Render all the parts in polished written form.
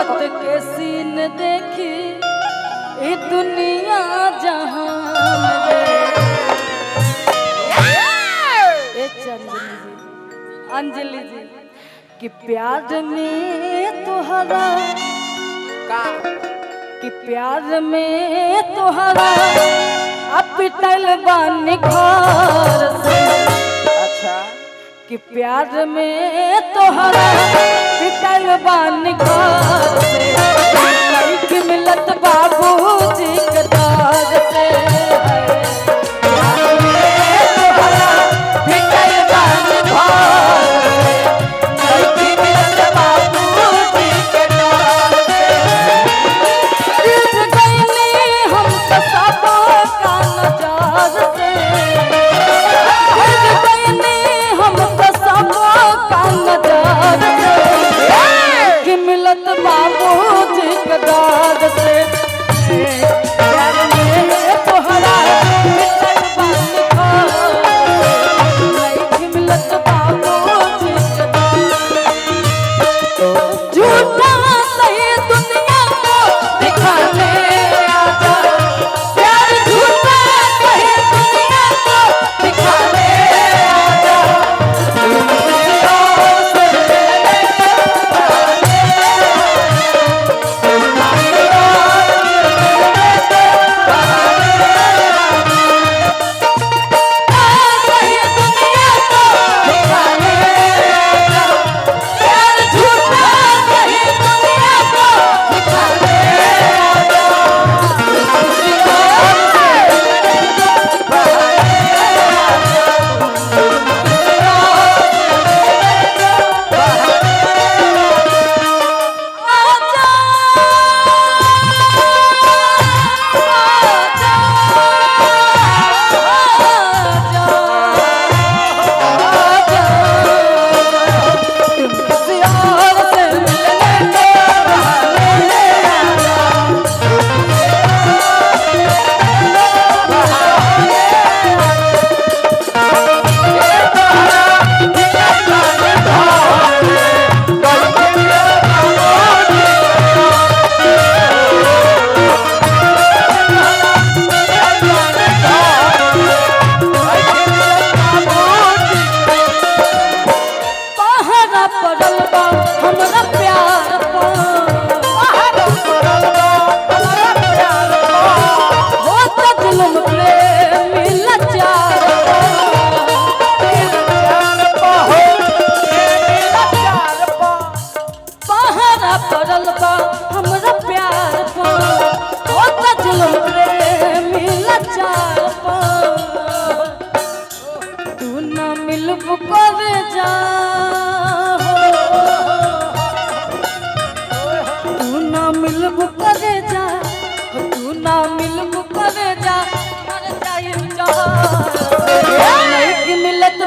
मोहब्बत के सीन देखी ये दुनिया जहान ए अंजलि जी कि प्यार में तुहरा कि प्यार में तुहरा पिटल बानी घर से। अच्छा कि प्यार में तोहरा पिटल बानी घर से लड़की मिलत बाबूजी के दर से। प्यार में तोहरा पिटल बानी घर से लड़की मिलत बाबूजी के दर से। गिर गईली हम तो सब का नजर से गिर गईली हम तो सब का नजर से कि मिलत बाबूजी के दर से। प्यार में तोहरा पिटल बानी घर लड़की मिलत बाबूजी के दर से। झूठा सही दुनिया को दिखाने आजा प्यार झूठा सही दुनिया को दिखाने आजा।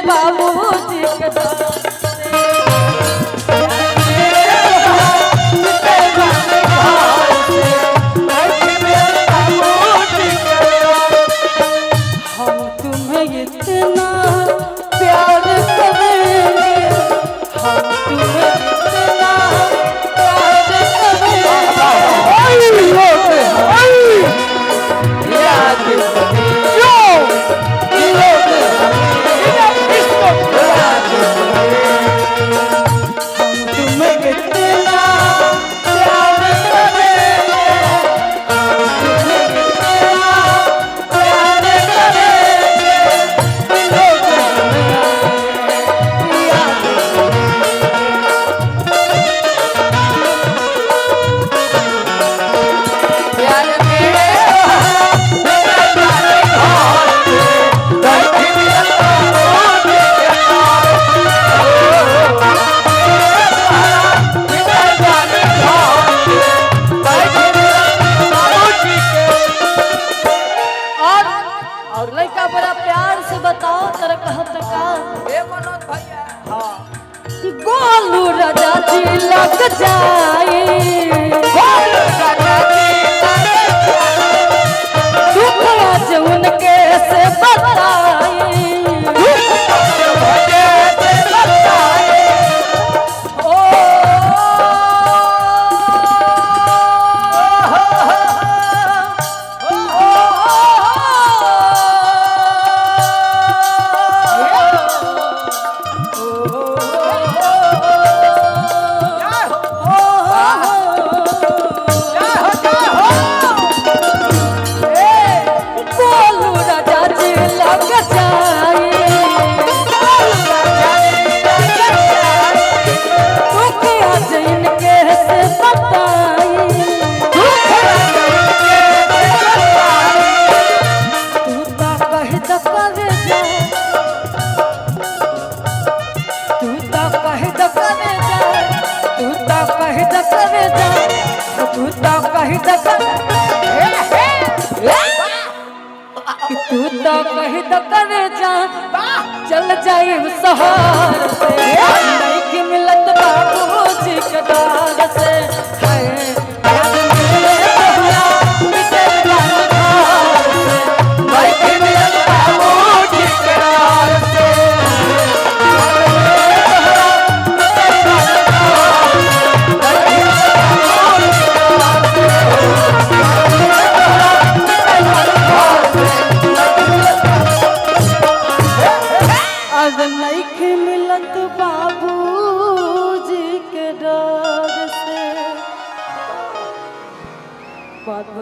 बाबूजी के दर गोलू राजा जी लग जाए दुख आज उनके से बताए ओ द करे जा तू तो कही द कि तू तो कही द करे जा चल जाई शहर से नहीं कि मिलत बाबूजी के डार से हाय याद मिले तोहरा बितर जान घर से नहीं कि मिलत बाबूजी के डार से आज नहीं मिलत बाबूजी के डर से बात